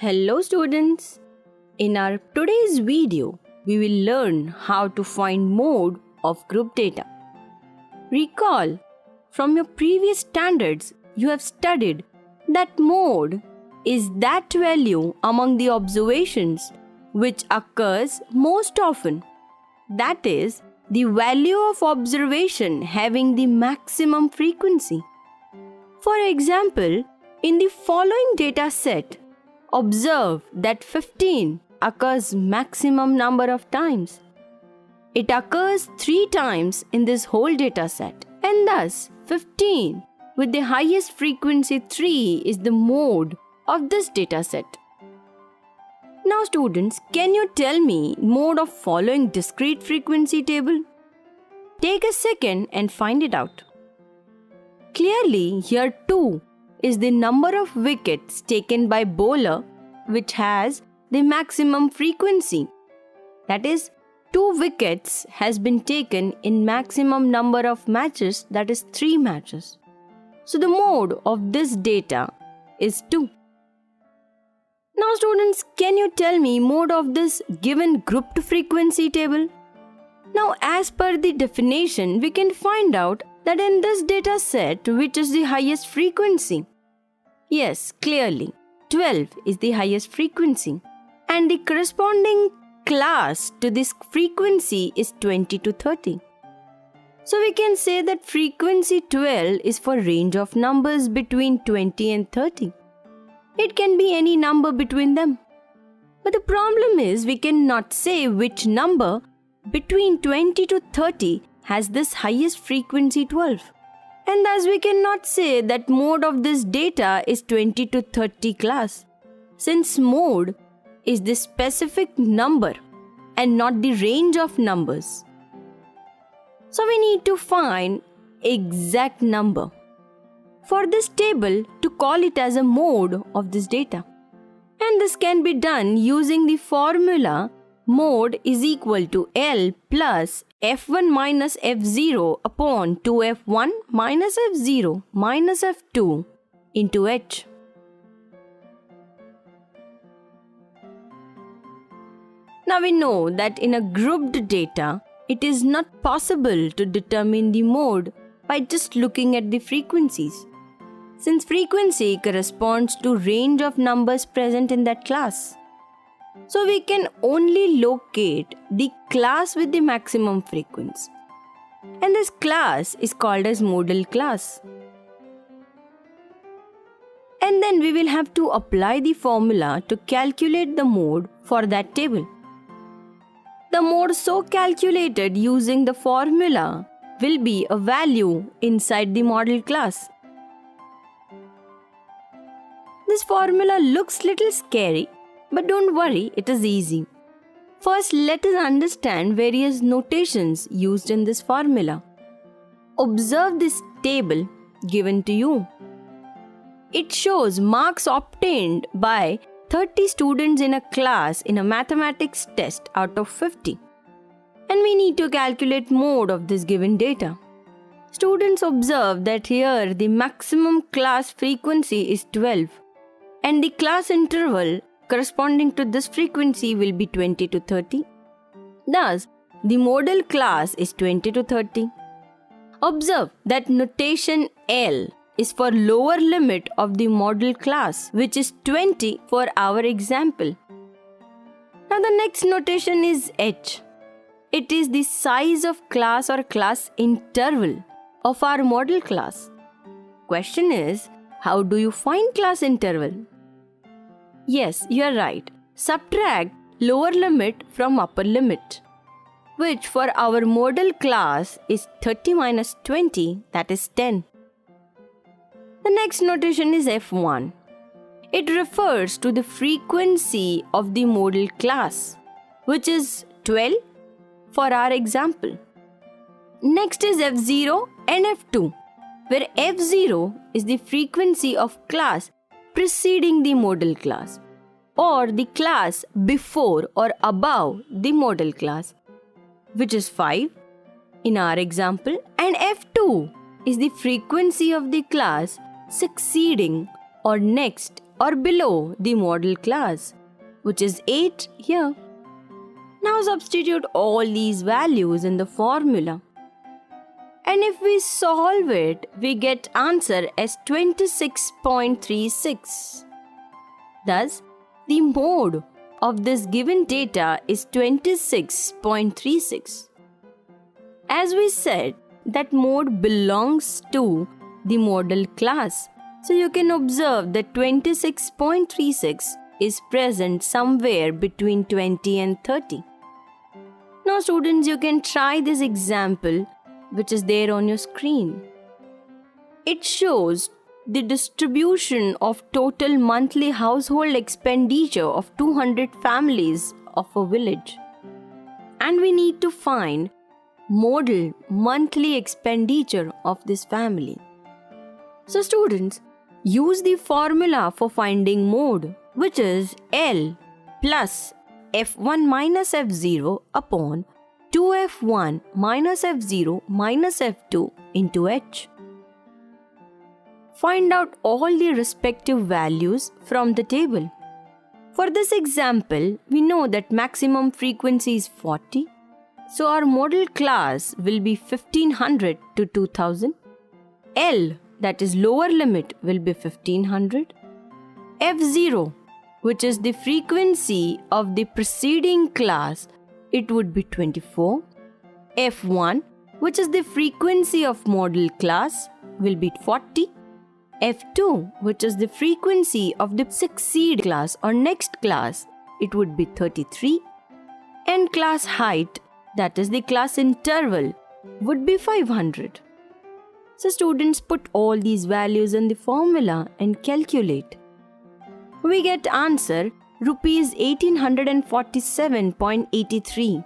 Hello students! In our today's video, we will learn how to find mode of group data. Recall, from your previous standards, you have studied that mode is that value among the observations which occurs most often. That is, the value of observation having the maximum frequency. For example, in the following data set, observe that 15 occurs maximum number of times. It occurs 3 times in this whole data set, and thus 15 with the highest frequency 3 is the mode of this data set. Now students, can you tell me mode of following discrete frequency table? Take a second and find it out. Clearly, here 2 is the number of wickets taken by bowler which has the maximum frequency. That is, 2 wickets has been taken in maximum number of matches, that is 3 matches. So the mode of this data is 2. Now students, can you tell me mode of this given grouped frequency table? Now as per the definition, we can find out that in this data set, which is the highest frequency? Yes, clearly, 12 is the highest frequency. And the corresponding class to this frequency is 20 to 30. So we can say that frequency 12 is for range of numbers between 20 and 30. It can be any number between them. But the problem is we cannot say which number between 20 to 30 has this highest frequency 12. And thus we cannot say that mode of this data is 20 to 30 class, since mode is the specific number and not the range of numbers. So we need to find exact number for this table to call it as a mode of this data. And this can be done using the formula mode is equal to L plus F1 minus F0 upon 2F1 minus F0 minus F2 into H. Now we know that in a grouped data, it is not possible to determine the mode by just looking at the frequencies, since frequency corresponds to range of numbers present in that class. So we can only locate the class with the maximum frequency. And this class is called as modal class. And then we will have to apply the formula to calculate the mode for that table. The mode so calculated using the formula will be a value inside the model class. This formula looks little scary, but don't worry, it is easy. First, let us understand various notations used in this formula. Observe this table given to you. It shows marks obtained by 30 students in a class in a mathematics test out of 50. And we need to calculate mode of this given data. Students observe that here the maximum class frequency is 12 and the class interval corresponding to this frequency will be 20 to 30. Thus, the modal class is 20 to 30. Observe that notation L is for lower limit of the modal class, which is 20 for our example. Now the next notation is H. It is the size of class or class interval of our model class. Question is, how do you find class interval? Yes, you are right. Subtract lower limit from upper limit, which for our model class is 30 minus 20, that is 10. The next notation is F1. It refers to the frequency of the model class, which is 12 for our example. Next is F0 and F2, where F0 is the frequency of class preceding the model class, or the class before or above the model class, which is 5 in our example, and F2 is the frequency of the class succeeding or next or below the model class, which is 8 here. Now substitute all these values in the formula. And if we solve it, we get answer as 26.36. Thus, the mode of this given data is 26.36. As we said, that mode belongs to the model class. So you can observe that 26.36 is present somewhere between 20 and 30. Now students, you can try this example which is there on your screen. It shows the distribution of total monthly household expenditure of 200 families of a village. And we need to find model monthly expenditure of this family. So students, use the formula for finding mode, which is L plus F1 minus F0 upon 2F1 minus F0 minus F2 into H. Find out all the respective values from the table. For this example, we know that maximum frequency is 40. So our model class will be 1500 to 2000. L, that is lower limit, will be 1500. F0, which is the frequency of the preceding class, it would be 24. F1, which is the frequency of model class, will be 40. F2, which is the frequency of the succeed class or next class, it would be 33. And class height, that is the class interval, would be 500. So students, put all these values in the formula and calculate. We get answer rupees 1847.83.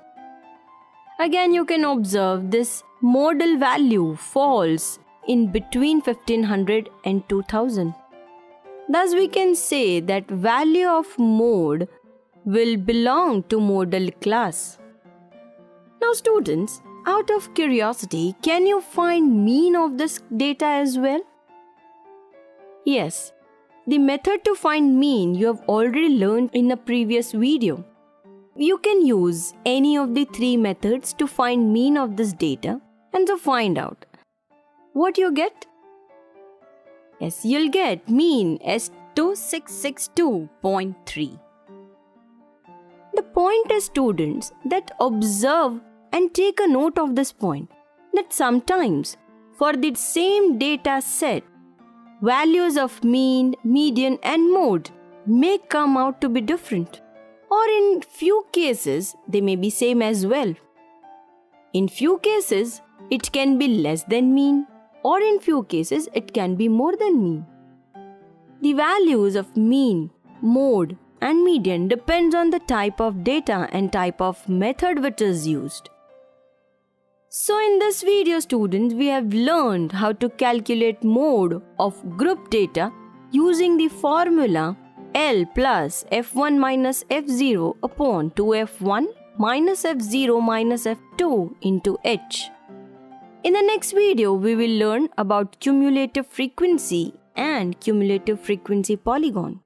Again, you can observe this modal value falls in between 1500 and 2000. Thus, we can say that value of mode will belong to modal class. Now students, out of curiosity, can you find mean of this data as well? Yes. The method to find mean you have already learned in a previous video. You can use any of the three methods to find mean of this data and to find out. What you get? Yes, you'll get mean as 2662.3. The point is, students, that observe and take a note of this point, that sometimes for the same data set, values of mean, median and mode may come out to be different, or in few cases they may be same as well. In few cases it can be less than mean, or in few cases it can be more than mean. The values of mean, mode and median depends on the type of data and type of method which is used. So in this video, students, we have learned how to calculate mode of group data using the formula L plus F1 minus F0 upon 2F1 minus F0 minus F2 into H. In the next video, we will learn about cumulative frequency and cumulative frequency polygon.